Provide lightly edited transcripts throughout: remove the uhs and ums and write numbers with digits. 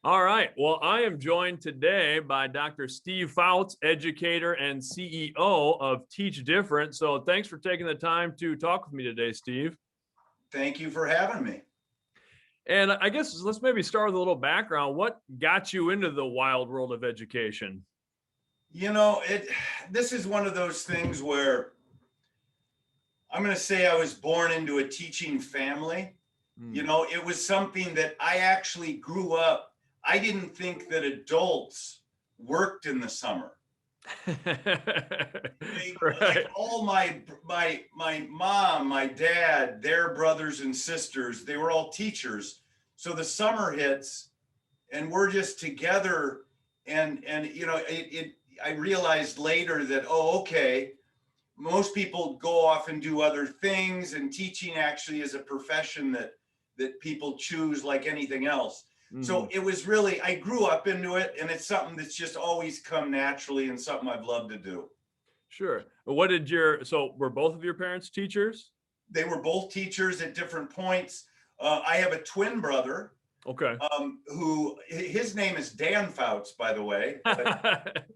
All right. Well, I am joined today by Dr. Steve Fouts, educator and CEO of Teach Different. So thanks for taking the time to talk with me today, Steve. Thank you for having me. And I guess let's maybe start with a little background. What got you into the wild world of education? You know, it this is one of those things where I'm going to say I was born into a teaching family. Hmm. It was something that I actually grew up. I didn't think that adults worked in the summer. Like Right. all my mom, my dad, their brothers and sisters, they were all teachers. So the summer hits and we're just together and I realized later that, oh, okay, most people go off and do other things, and teaching actually is a profession that people choose like anything else. Hmm. So it was really, I grew up into it, and it's something that's just always come naturally and something I've loved to do. Sure. So were both of your parents teachers? They were both teachers at different points. I have a twin brother Okay. who his name is Dan Fouts, by the way,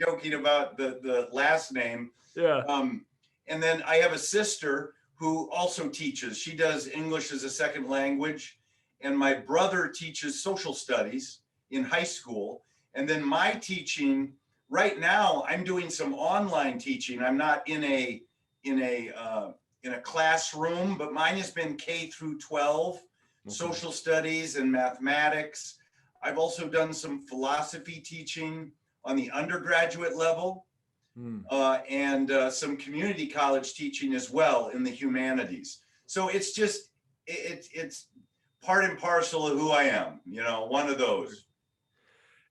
joking about the last name. Yeah. Um, and then I have a sister who also teaches. She does English as a second language. And my brother teaches social studies in high school. And then my teaching right now, I'm doing some online teaching. I'm not in a in a classroom, but mine has been K through 12, Okay. social studies and mathematics. I've also done some philosophy teaching on the undergraduate level, Hmm. and some community college teaching as well in the humanities. So it's just it's part and parcel of who I am. One of those.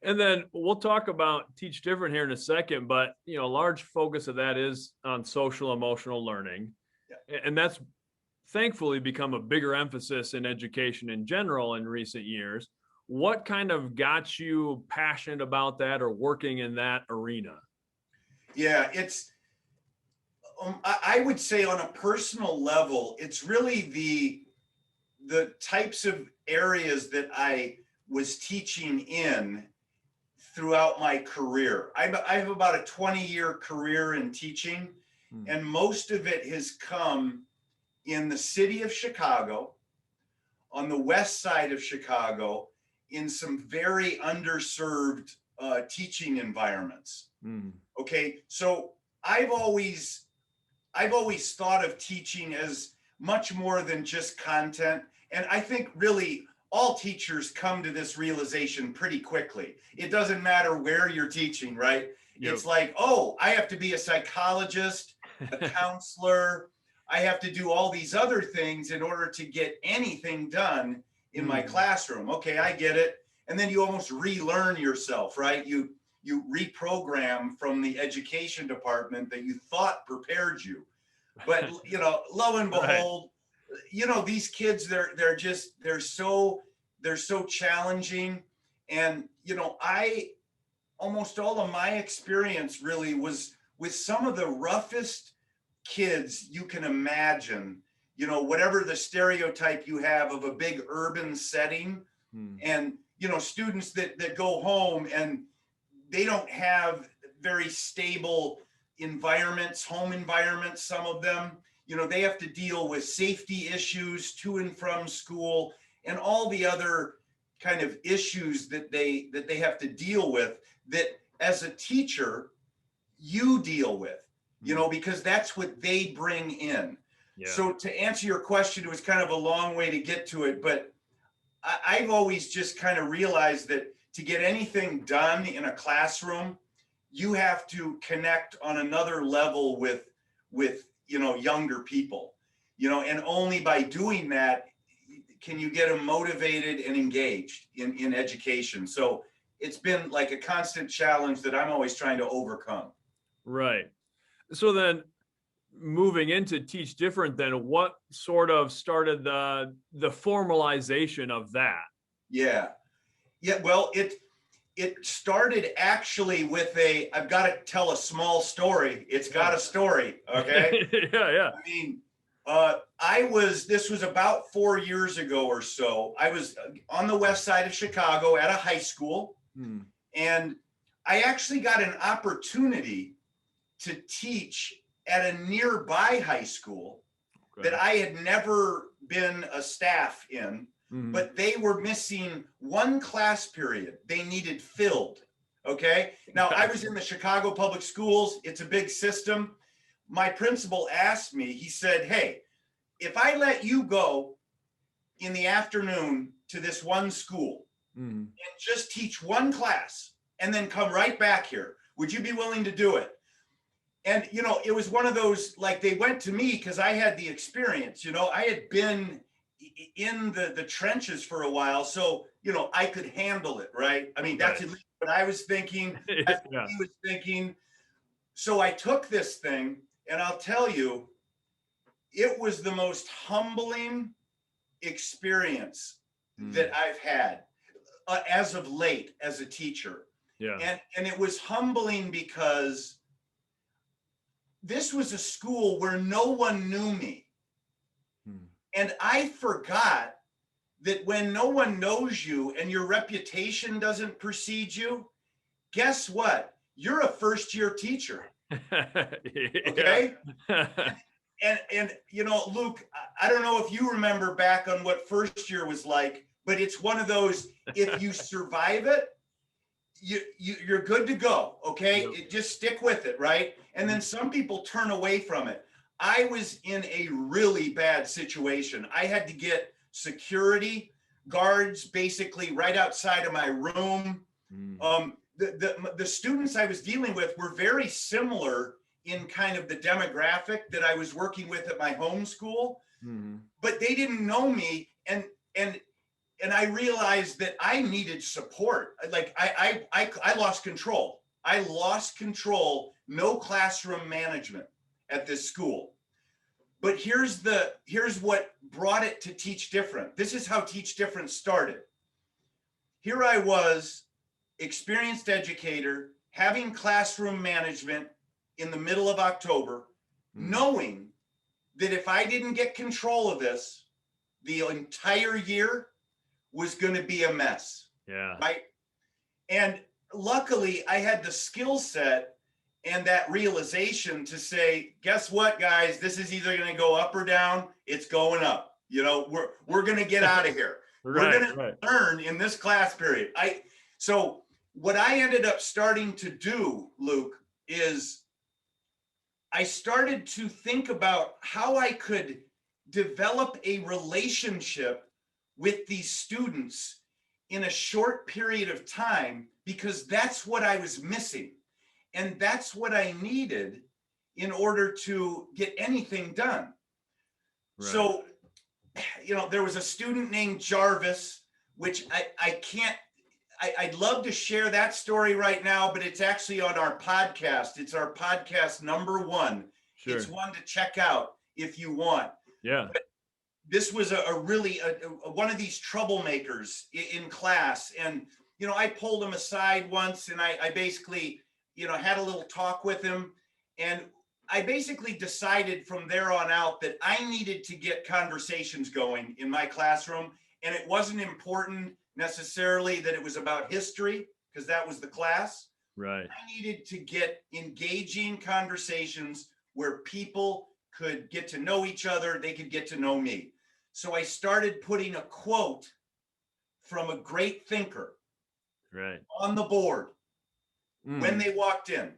And then we'll talk about Teach Different here in a second, but a large focus of that is on social emotional learning. Yeah. And that's thankfully become a bigger emphasis in education in general in recent years. What kind of got you passionate about that or working in that arena? Yeah, it's I would say on a personal level, it's really the types of areas that I was teaching in throughout my career. I have about a 20-year career in teaching, Hmm. and most of it has come in the city of Chicago, on the west side of Chicago, in some very underserved teaching environments. Hmm. Okay, so I've always I've always thought of teaching as much more than just content. And I think really all teachers come to this realization pretty quickly. It doesn't matter where you're teaching, right? Yep. It's like, oh, I have to be a psychologist, a counselor. I have to do all these other things in order to get anything done in my Hmm. classroom. Okay, I get it. And then you almost relearn yourself, right? You reprogram from the education department that you thought prepared you. But lo and Right. behold, these kids, they're so challenging. And I almost all of my experience really was with some of the roughest kids you can imagine. Whatever the stereotype you have of a big urban setting, Hmm. and students that go home and they don't have very stable environments, home environments. Some of them, they have to deal with safety issues to and from school and all the other kind of issues that they have to deal with, that as a teacher you deal with, Hmm. because that's what they bring in. Yeah. So to answer your question, it was kind of a long way to get to it, but I've always just kind of realized that to get anything done in a classroom, you have to connect on another level with younger people, and only by doing that can you get them motivated and engaged in education. So it's been like a constant challenge that I'm always trying to overcome. Right. So then moving into Teach Different, then what sort of started the formalization of that? Yeah. Yeah, well, it started actually with I've got to tell a small story. It's got Yeah. a story, okay? Yeah, yeah. I mean, This was about 4 years ago or so. I was on the west side of Chicago at a high school, and I actually got an opportunity to teach at a nearby high school that I had never been a staff in, but they were missing one class period they needed filled. Okay. Now, I was in the Chicago Public Schools. It's a big system. My principal asked me, he said, hey, if I let you go in the afternoon to this one school and just teach one class and then come right back here, would you be willing to do it? And, you know, it was one of those, like, they went to me because I had the experience, you know, I had been in the trenches for a while. So, you know, I could handle it, right? I mean, that's at least what I was thinking. That's what he was thinking. So I took this thing, and I'll tell you, it was the most humbling experience that I've had as of late as a teacher. Yeah. And it was humbling because this was a school where no one knew me. And I forgot that when no one knows you and your reputation doesn't precede you, guess what? You're a first-year teacher. Okay? And you know, Luke, I don't know if you remember back on what first year was like, but it's one of those, if you survive it, you're good to go. Okay. Yep. Just stick with it. Right. And then some people turn away from it. I was in a really bad situation. I had to get security guards basically right outside of my room. The students I was dealing with were very similar in kind of the demographic that I was working with at my home school, but they didn't know me. And I realized that I needed support. Like I lost control. I lost control, no classroom management at this school. But here's what brought it to Teach Different. This is how Teach Different started. Here I was, experienced educator, having classroom management in the middle of October, knowing that if I didn't get control of this, the entire year was going to be a mess. Yeah. Right. And luckily I had the skill set and that realization to say, guess what, guys, this is either going to go up or down. It's going up. You know, we're going to get out of here. We're going to learn in this class period. So what I ended up starting to do, Luke, is I started to think about how I could develop a relationship with these students in a short period of time, because that's what I was missing. And that's what I needed in order to get anything done. Right. So, you know, there was a student named Jarvis, which I'd love to share that story right now, but it's actually on our podcast. It's our podcast #1. Sure. It's one to check out if you want. Yeah. But this was really one of these troublemakers in class. And, you know, I pulled him aside once and I basically, you know, had a little talk with him. And I basically decided from there on out that I needed to get conversations going in my classroom. And it wasn't important necessarily that it was about history, because that was the class. Right. I needed to get engaging conversations where people could get to know each other. They could get to know me. So I started putting a quote from a great thinker on the board when they walked in.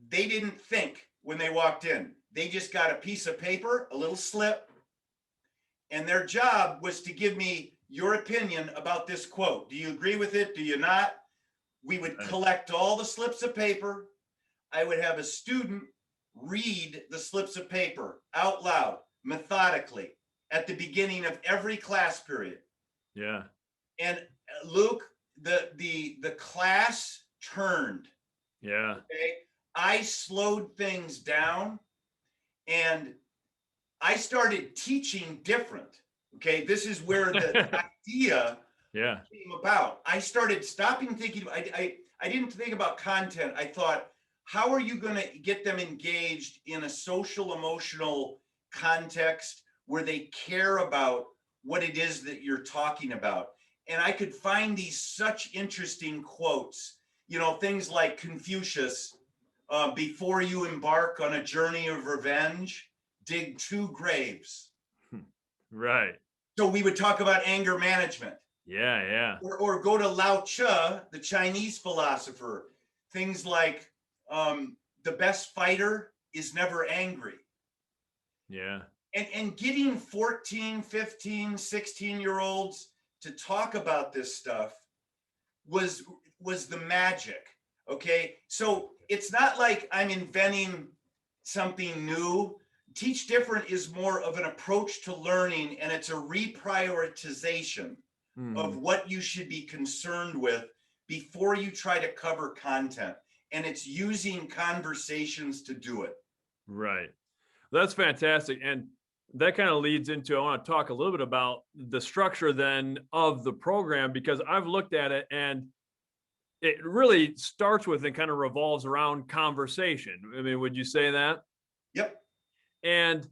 They didn't think when they walked in. They just got a piece of paper, a little slip, and their job was to give me your opinion about this quote. Do you agree with it? Do you not? We would collect all the slips of paper. I would have a student read the slips of paper out loud, methodically, at the beginning of every class period. Yeah. And Luke, the class turned. Yeah. Okay. I slowed things down and I started teaching different. Okay. This is where the idea came about. I started stopping thinking. I didn't think about content. I thought, how are you going to get them engaged in a social, emotional context where they care about what it is that you're talking about. And I could find these such interesting quotes, things like Confucius, before you embark on a journey of revenge, dig 2 graves. Right. So we would talk about anger management. Yeah, yeah. Or go to Lao Tzu, the Chinese philosopher, things like the best fighter is never angry. Yeah. And getting 14, 15, 16-year-olds to talk about this stuff was the magic. Okay. So it's not like I'm inventing something new. Teach Different is more of an approach to learning, and it's a reprioritization of what you should be concerned with before you try to cover content. And it's using conversations to do it. Right. That's fantastic. And that kind of leads into, I want to talk a little bit about the structure then of the program, because I've looked at it and it really starts with and kind of revolves around conversation. I mean, would you say that? Yep. And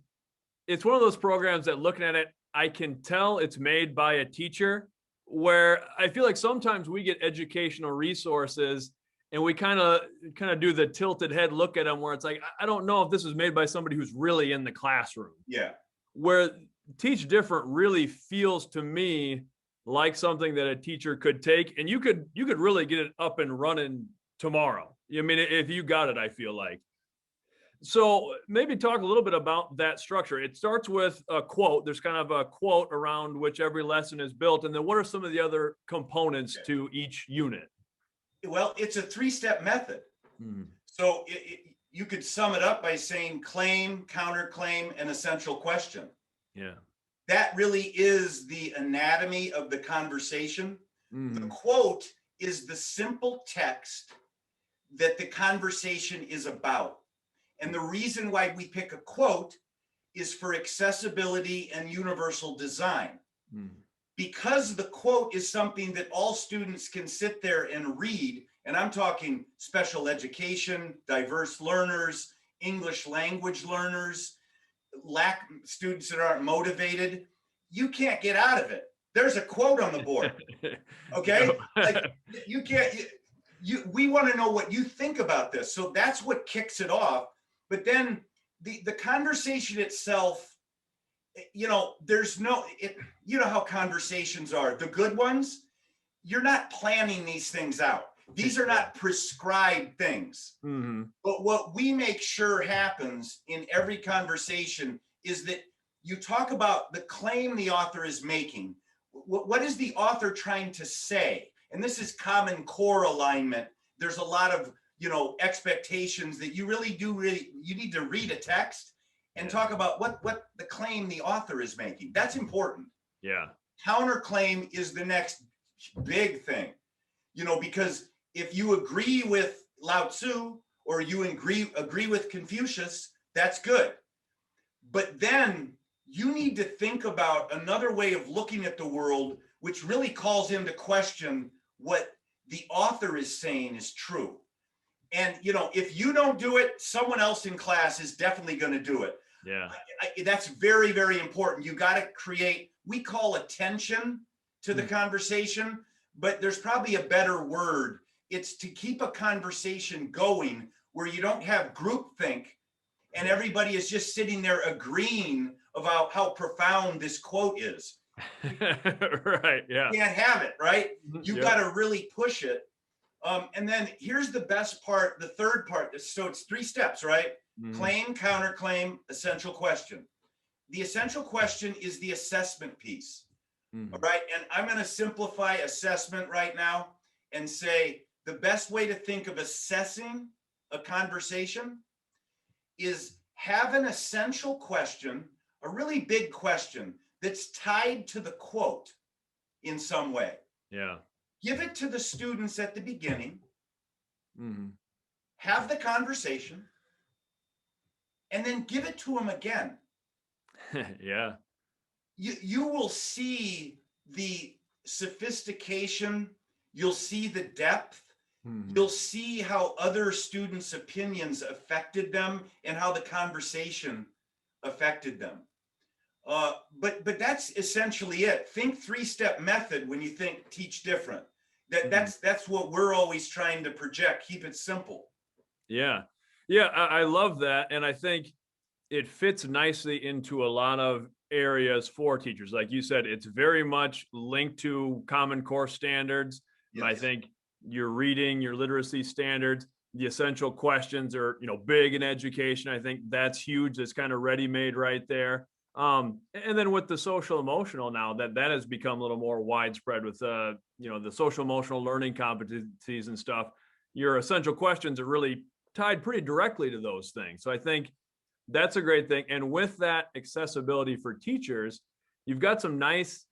it's one of those programs that, looking at it, I can tell it's made by a teacher, where I feel like sometimes we get educational resources and we kind of do the tilted head look at them, where it's like, I don't know if this was made by somebody who's really in the classroom. Yeah. Where Teach Different really feels to me like something that a teacher could take, and you could really get it up and running tomorrow. I mean, if you got it, I feel like. So maybe talk a little bit about that structure. It starts with a quote. There's kind of a quote around which every lesson is built. And then what are some of the other components to each unit? Well, it's a 3-step method. So you could sum it up by saying claim, counterclaim, and essential question. Yeah. That really is the anatomy of the conversation. The quote is the simple text that the conversation is about. And the reason why we pick a quote is for accessibility and universal design. Because the quote is something that all students can sit there and read, and I'm talking special education, diverse learners, English language learners, students that aren't motivated, you can't get out of it. There's a quote on the board. Okay? Like, you can't, we want to know what you think about this. So that's what kicks it off. But then the conversation itself, there's no, how conversations are. The good ones, you're not planning these things out. These are not prescribed things. But what we make sure happens in every conversation is that you talk about the claim the author is making. What is the author trying to say? And this is Common Core alignment. There's a lot of, expectations that you need to read a text and talk about what the claim the author is making. That's important. Yeah. Counterclaim is the next big thing, because if you agree with Lao Tzu or you agree with Confucius, that's good. But then you need to think about another way of looking at the world, which really calls into question what the author is saying is true. And, if you don't do it, someone else in class is definitely going to do it. Yeah. That's very, very important. You got to create, we call attention to the conversation, but there's probably a better word. It's to keep a conversation going where you don't have groupthink and everybody is just sitting there agreeing about how profound this quote is. Right. Yeah. You can't have it, right? You got to really push it. And then here's the best part, the third part. So it's 3 steps, right? Claim, counterclaim, essential question. The essential question is the assessment piece. All right. And I'm going to simplify assessment right now and say the best way to think of assessing a conversation is have an essential question, a really big question that's tied to the quote in some way. Yeah. Give it to the students at the beginning, have the conversation, and then give it to them again. Yeah. You will see the sophistication, you'll see the depth, you'll see how other students' opinions affected them and how the conversation affected them. But that's essentially it. Think three-step method when you think teach different. That's what we're always trying to project. Keep it simple. Yeah. Yeah. I love that. And I think it fits nicely into a lot of areas for teachers. Like you said, it's very much linked to Common Core standards. I Yes. think your reading, your literacy standards, the essential questions are, big in education. I think that's huge. It's kind of ready-made right there. And then with the social emotional now, that has become a little more widespread with the social emotional learning competencies and stuff. Your essential questions are really tied pretty directly to those things. So I think that's a great thing. And with that accessibility for teachers, you've got some nice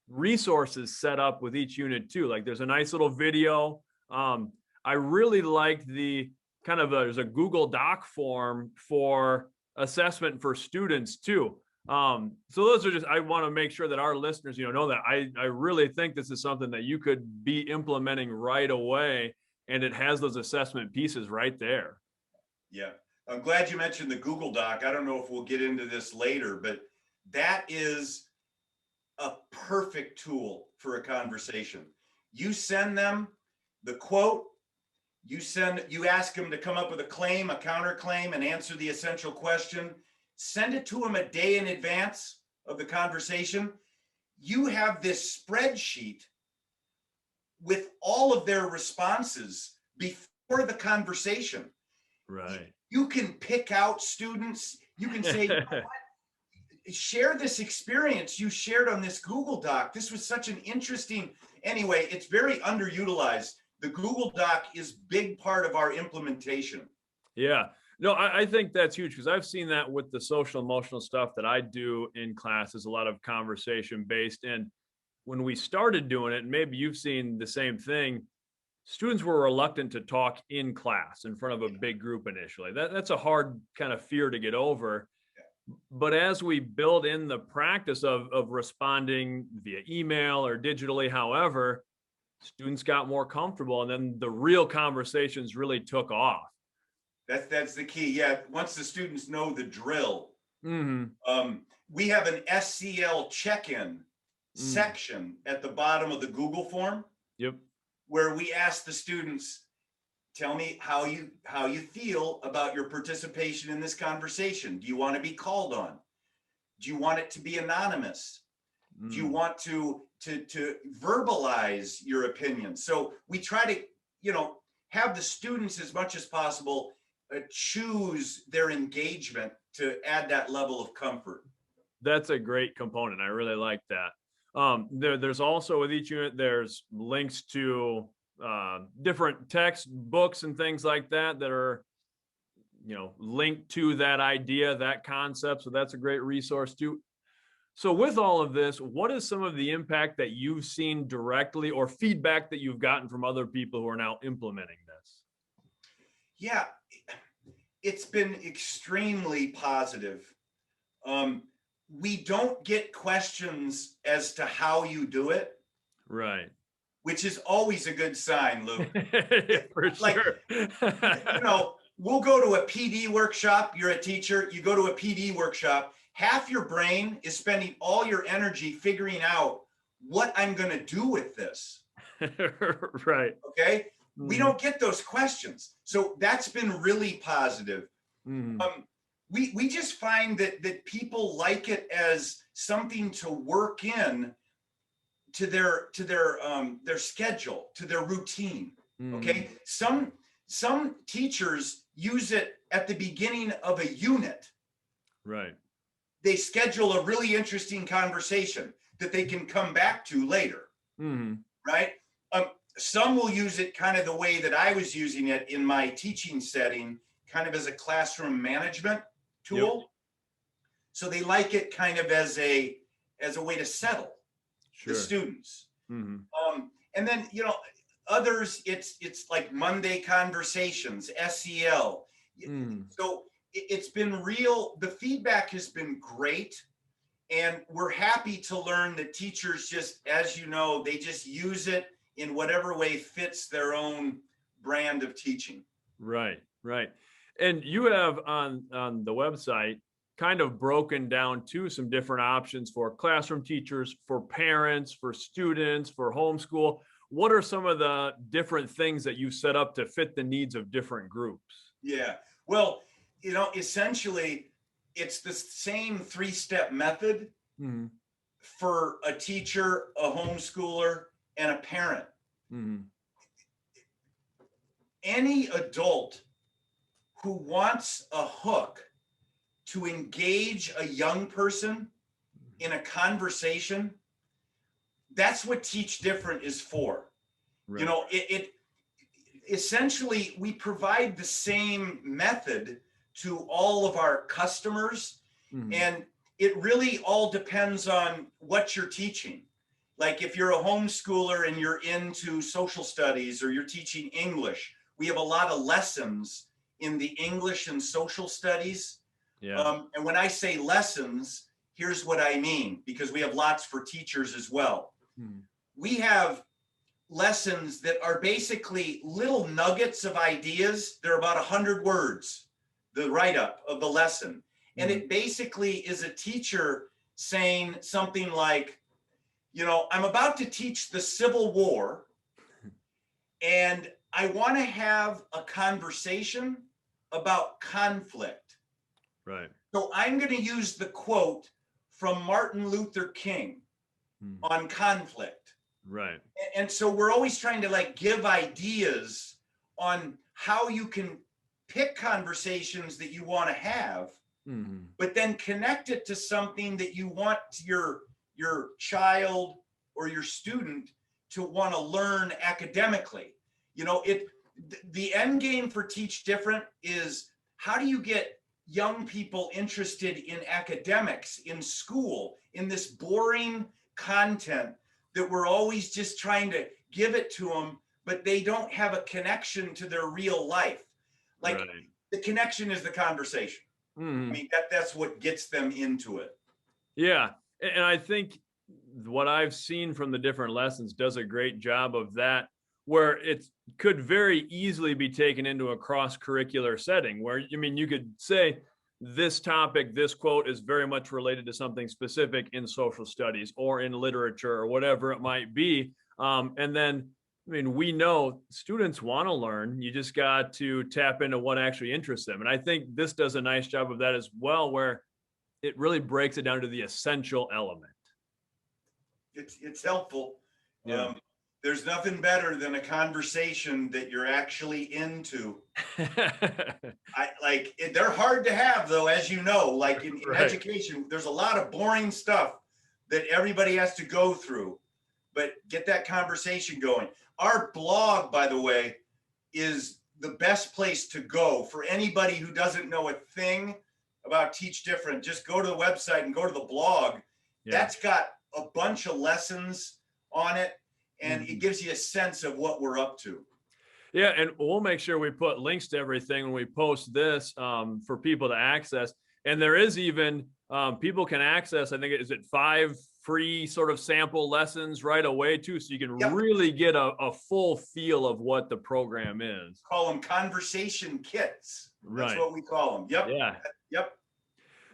resources set up with each unit too. Like there's a nice little video. I really liked the kind of there's a Google Doc form for assessment for students too. So those are just, I want to make sure that our listeners, know that I really think this is something that you could be implementing right away. And it has those assessment pieces right there. Yeah. I'm glad you mentioned the Google Doc. I don't know if we'll get into this later, but that is a perfect tool for a conversation. You send them the quote, you ask them to come up with a claim, a counterclaim, and answer the essential question. Send it to them a day in advance of the conversation. You have this spreadsheet with all of their responses before the conversation. Right. You can pick out students. You can say, share this experience you shared on this Google Doc. This was such an interesting, anyway, it's very underutilized. The Google Doc is big part of our implementation. Yeah. No, I think that's huge because I've seen that with the social emotional stuff that I do in class is a lot of conversation based. And when we started doing it, and maybe you've seen the same thing, students were reluctant to talk in class in front of a big group initially. That's a hard kind of fear to get over. But as we build in the practice of responding via email or digitally, however, students got more comfortable and then the real conversations really took off. That's the key. Yeah. Once the students know the drill, Mm-hmm. We have an SCL check-in section at the bottom of the Google form. Yep. Where we ask the students, tell me how you feel about your participation in this conversation. Do you want to be called on? Do you want it to be anonymous? Do you want to verbalize your opinion? So we try to, have the students as much as possible choose their engagement to add that level of comfort. That's a great component. I really like that. There's also with each unit, there's links to different textbooks and things like that are, linked to that idea, that concept. So that's a great resource too. So with all of this, what is some of the impact that you've seen directly or feedback that you've gotten from other people who are now implementing this? Yeah, it's been extremely positive. We don't get questions as to how you do it. Right. Which is always a good sign, Lou. Yeah, for sure. We'll go to a PD workshop. You're a teacher. You go to a PD workshop. Half your brain is spending all your energy figuring out what I'm going to do with this. Right. Okay. We don't get those questions. So that's been really positive. We just find that people like it as something to work in to their schedule, to their routine. Okay. Some teachers use it at the beginning of a unit. Right. They schedule a really interesting conversation that they can come back to later. Right. Some will use it kind of the way that I was using it in my teaching setting, kind of as a classroom management tool. Yep. So they like it kind of as a way to settle the students. And then, others, it's like Monday conversations, SEL. So it's been real. The feedback has been great. And we're happy to learn that teachers just, as you know, they just use it in whatever way fits their own brand of teaching. Right, right. And you have on the website, kind of broken down to some different options for classroom teachers, for parents, for students, for homeschool. What are some of the different things that you've set up to fit the needs of different groups? Yeah. Well, essentially, it's the same three-step method Mhm. for a teacher, a homeschooler, and a parent. Mhm. Any adult who wants a hook to engage a young person in a conversation, that's what Teach Different is for. You Right. know, it essentially, we provide the same method to all of our customers, Mhm. and it really all depends on what you're teaching. Like if you're a homeschooler and you're into social studies or you're teaching English, we have a lot of lessons in the English and social studies. Yeah. And when I say lessons, here's what I mean, because we have lots for teachers as well. Mhm. We have lessons that are basically little nuggets of ideas. They're about 100 words, the write-up of the lesson. And Mhm. it basically is a teacher saying something like, I'm about to teach the Civil War, and I want to have a conversation about conflict. Right. So I'm going to use the quote from Martin Luther King Mhm. on conflict. Right. And so we're always trying to like give ideas on how you can pick conversations that you want to have, Mhm. but then connect it to something that you want your child or your student to want to learn academically. The end game for Teach Different is, how do you get young people interested in academics, in school, in this boring content that we're always just trying to give it to them, but they don't have a connection to their real life. Like, Right. the connection is the conversation. I Mhm. mean, that's what gets them into it. Yeah. And I think what I've seen from the different lessons does a great job of that, where it could very easily be taken into a cross curricular setting where, I mean, you could say this topic, this quote is very much related to something specific in social studies or in literature or whatever it might be. And then, I mean, we know students want to learn. You just got to tap into what actually interests them. And I think this does a nice job of that as well, where it really breaks it down to the essential element. It's helpful. Yeah. There's nothing better than a conversation that you're actually into. They're hard to have though, as you know, like in Right. education, there's a lot of boring stuff that everybody has to go through, but get that conversation going. Our blog, by the way, is the best place to go for anybody who doesn't know a thing about Teach Different. Just go to the website and go to the blog. Yeah. That's got a bunch of lessons on it, and it Mhm. gives you a sense of what we're up to. Yeah, and we'll make sure we put links to everything when we post this for people to access. And there is even people can access, I think, is it 5 free sort of sample lessons right away too, so you can Yep. really get a full feel of what the program is. Call them conversation kits. That's Right. what we call them. Yep. Yeah. Yep.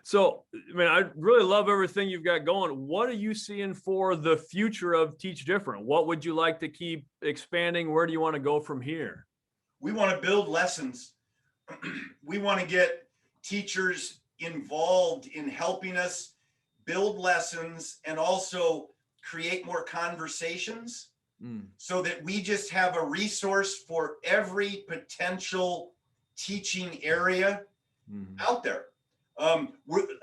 So, I mean, I really love everything you've got going. What are you seeing for the future of Teach Different? What would you like to keep expanding? Where do you want to go from here? We want to build lessons. We want to get teachers involved in helping us build lessons and also create more conversations, Mm. so that we just have a resource for every potential teaching area Mhm. out there.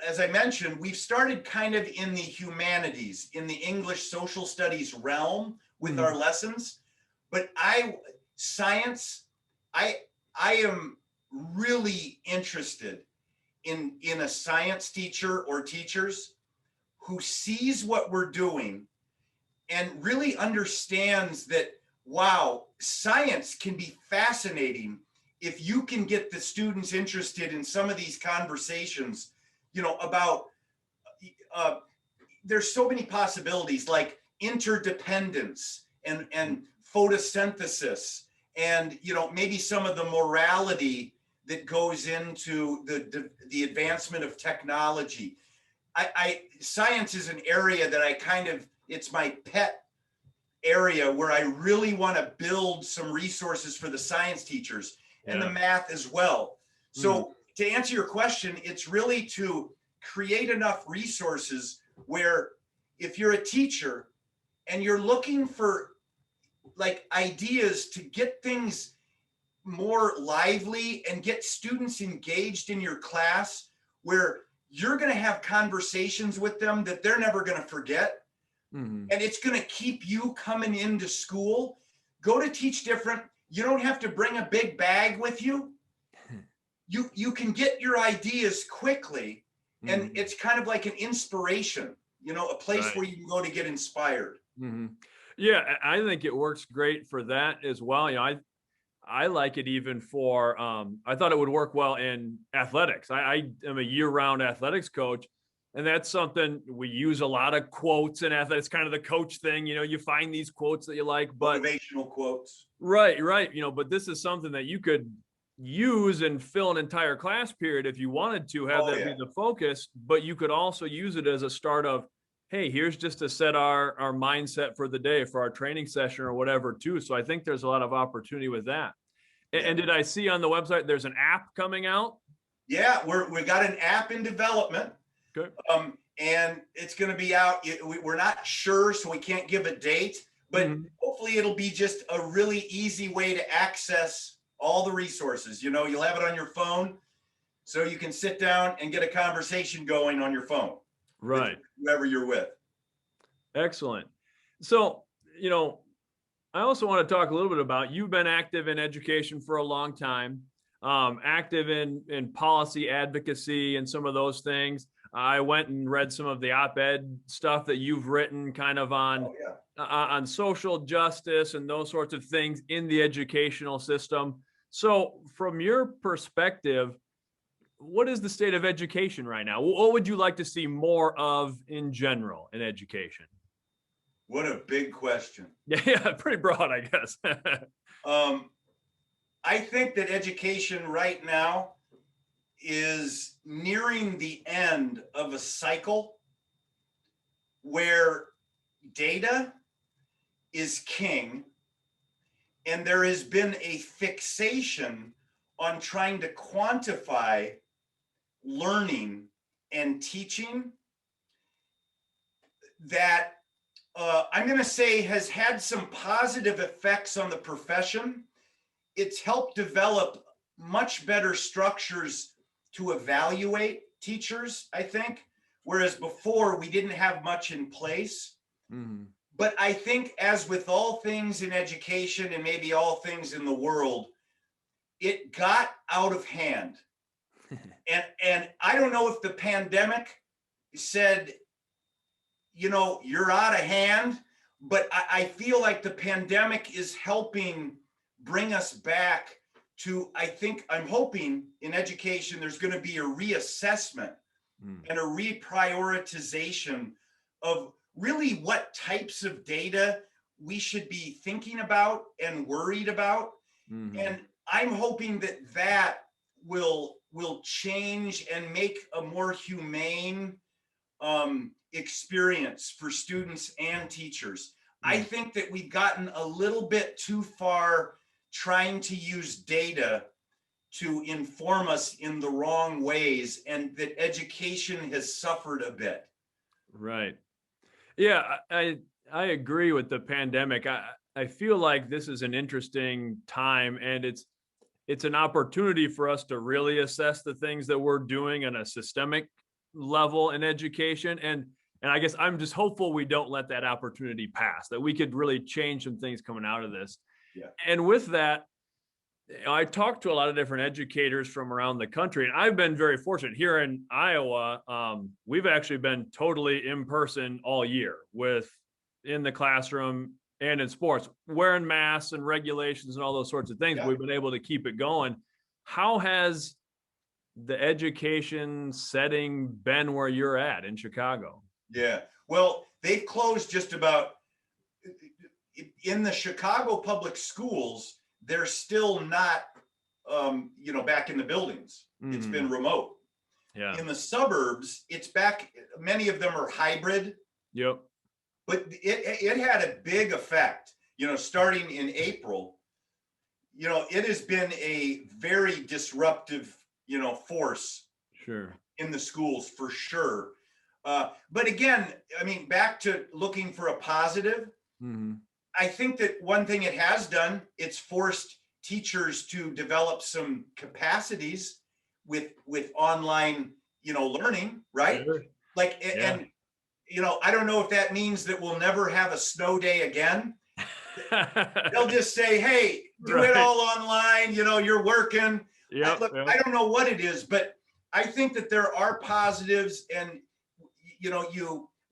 As I mentioned, we've started kind of in the humanities, in the English social studies realm with our Mhm. lessons, but science, I I am really interested in a science teacher or teachers who sees what we're doing and really understands that, wow, science can be fascinating if you can get the students interested in some of these conversations, about there's so many possibilities, like interdependence and photosynthesis, and maybe some of the morality that goes into the advancement of technology. Science is an area that it's my pet area where I really want to build some resources for the science teachers and the math as well. So to answer your question, it's really to create enough resources where if you're a teacher and you're looking for like ideas to get things more lively and get students engaged in your class, where you're going to have conversations with them that they're never going to forget. And it's going to keep you coming into school. Go to Teach Different. You don't have to bring a big bag with you. You can get your ideas quickly, and it's kind of like an inspiration, a place where you can go to get inspired. Yeah, I think it works great for that as well. I like it even for, I thought it would work well in athletics. I am a year-round athletics coach, and that's something we use a lot of quotes in athletics, kind of the coach thing. You find these quotes that you like, but motivational quotes. Right. But this is something that you could use and fill an entire class period if you wanted to have that be the focus, but you could also use it as a start of, hey, here's just to set our mindset for the day, for our training session or whatever too. So I think there's a lot of opportunity with that. And did I see on the website, there's an app coming out? Yeah, we got an app in development. Good. And it's going to be out. We're not sure, so we can't give a date, but hopefully it'll be just a really easy way to access all the resources. You'll have it on your phone, so you can sit down and get a conversation going on your phone. Right. Whoever you're with. Excellent. So, I also want to talk a little bit about, you've been active in education for a long time, active in policy advocacy and some of those things. I went and read some of the op-ed stuff that you've written kind of on, on social justice and those sorts of things in the educational system. So from your perspective, what is the state of education right now? What would you like to see more of in general in education? What a big question. Yeah, pretty broad, I guess. I think that education right now is nearing the end of a cycle where data is king, and there has been a fixation on trying to quantify learning and teaching that I'm going to say has had some positive effects on the profession. It's helped develop much better structures to evaluate teachers, I think, whereas before we didn't have much in place. But I think, as with all things in education and maybe all things in the world, it got out of hand. And I don't know if the pandemic said, you're out of hand, but I feel like the pandemic is helping bring us back to, I'm hoping in education, there's going to be a reassessment and a reprioritization of really what types of data we should be thinking about and worried about. And I'm hoping that will change and make a more humane experience for students and teachers. I think that we've gotten a little bit too far trying to use data to inform us in the wrong ways, and that education has suffered a bit. Right. Yeah, I agree with the pandemic. I feel like this is an interesting time, and it's an opportunity for us to really assess the things that we're doing on a systemic level in education. And I guess I'm just hopeful we don't let that opportunity pass, that we could really change some things coming out of this. Yeah. And with that, I talked to a lot of different educators from around the country, and I've been very fortunate here in Iowa. We've actually been totally in person all year, with in the classroom and in sports, wearing masks and regulations and all those sorts of things. Yeah. We've been able to keep it going. How has the education setting been where you're at in Chicago? Yeah, well, they've closed just about, in the Chicago public schools, they're still not back in the buildings. It's been remote. Yeah. In the suburbs, it's back. Many of them are hybrid. Yep. But it had a big effect, starting in April. It has been a very disruptive, force Sure. in the schools for sure. But again, I mean, back to looking for a positive, I think that one thing it has done, it's forced teachers to develop some capacities with online, learning, right? Sure. Like, Yeah. and I don't know if that means that we'll never have a snow day again. They'll just say, hey, do it all online, you're working. Yep. Look, I don't know what it is, but I think that there are positives, and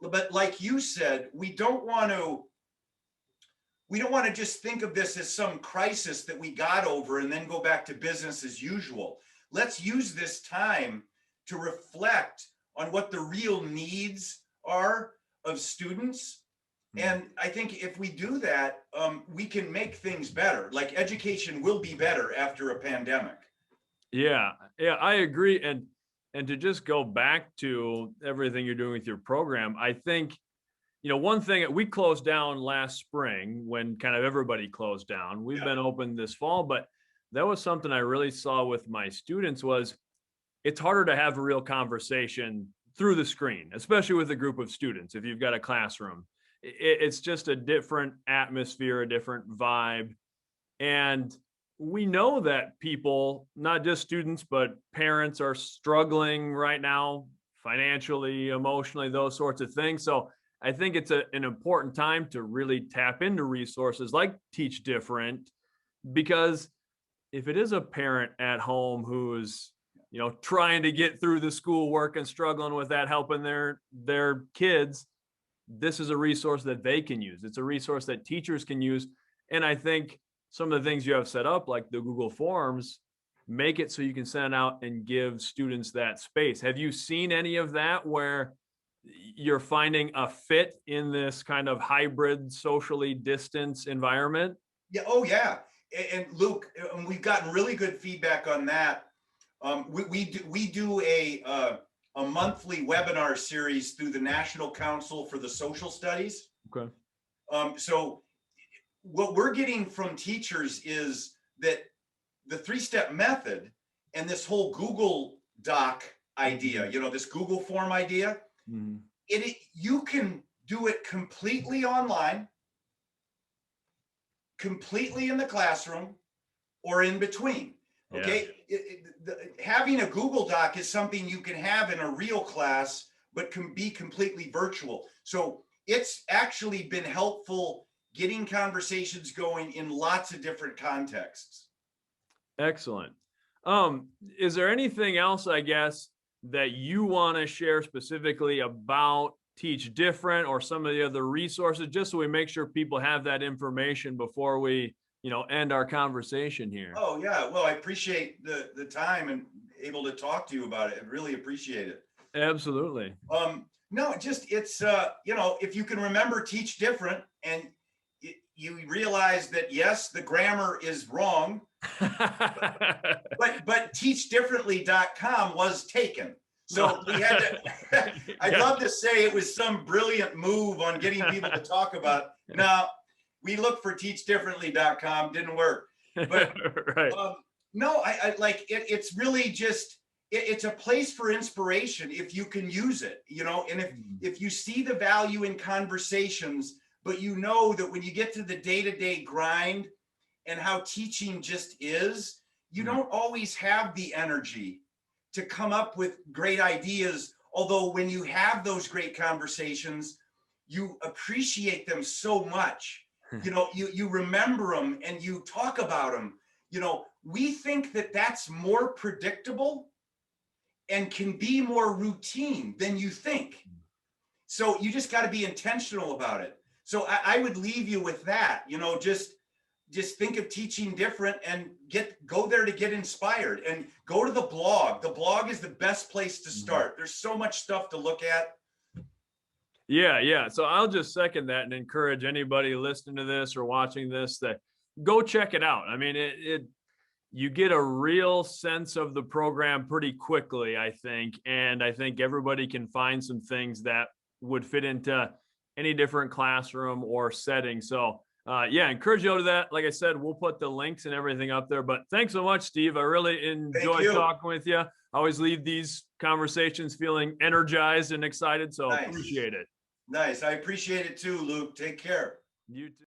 but like you said, we don't want to just think of this as some crisis that we got over and then go back to business as usual. Let's use this time to reflect on what the real needs are of students. And I think if we do that, we can make things better. Like, education will be better after a pandemic. Yeah, I agree. And to just go back to everything you're doing with your program, I think, one thing, we closed down last spring when kind of everybody closed down. We've been open this fall, but that was something I really saw with my students was it's harder to have a real conversation through the screen, especially with a group of students. If you've got a classroom, it's just a different atmosphere, a different vibe. And we know that people, not just students, but parents, are struggling right now financially, emotionally, those sorts of things. So I think it's an important time to really tap into resources like Teach Different, because if it is a parent at home who's trying to get through the schoolwork and struggling with that, helping their kids, this is a resource that they can use. It's a resource that teachers can use. And I think some of the things you have set up, like the Google Forms, make it so you can send out and give students that space. Have you seen any of that where you're finding a fit in this kind of hybrid, socially distanced environment? Yeah. Oh, yeah. And Luke, we've gotten really good feedback on that. We do a monthly webinar series through the National Council for the Social Studies. Okay. So what we're getting from teachers is that the 3-step method and this whole Google Doc idea, this Google form idea, you can do it completely online, completely in the classroom, or in between. Okay. Having a Google Doc is something you can have in a real class, but can be completely virtual. So it's actually been helpful getting conversations going in lots of different contexts. Excellent. Is there anything else, I guess, that you want to share specifically about Teach Different or some of the other resources, just so we make sure people have that information before we end our conversation here? Oh, yeah. Well, I appreciate the time and able to talk to you about it. I really appreciate it. Absolutely. No, just it's if you can remember Teach Different, and you realize that yes, the grammar is wrong, but teachdifferently.com was taken. So we had to, I'd love to say it was some brilliant move on getting people to talk about it. No, we looked for teachdifferently.com, didn't work. But right. No, I like it. It's really just, it's a place for inspiration if you can use it, and if you see the value in conversations, but that when you get to the day-to-day grind and how teaching just is, you don't always have the energy to come up with great ideas. Although when you have those great conversations, you appreciate them so much. You remember them and you talk about them. We think that that's more predictable and can be more routine than you think. So you just got to be intentional about it. So I would leave you with that, just think of Teaching Different and go there to get inspired, and go to the blog. The blog is the best place to start. There's so much stuff to look at. Yeah. So I'll just second that and encourage anybody listening to this or watching this that go check it out. I mean, you get a real sense of the program pretty quickly, I think. And I think everybody can find some things that would fit into any different classroom or setting. So, yeah, encourage you to that. Like I said, we'll put the links and everything up there. But thanks so much, Steve. I really Thank enjoyed you. talking with you. I always leave these conversations feeling energized and excited. So Nice. appreciate it. Nice. I appreciate it too, Luke. Take care. You too.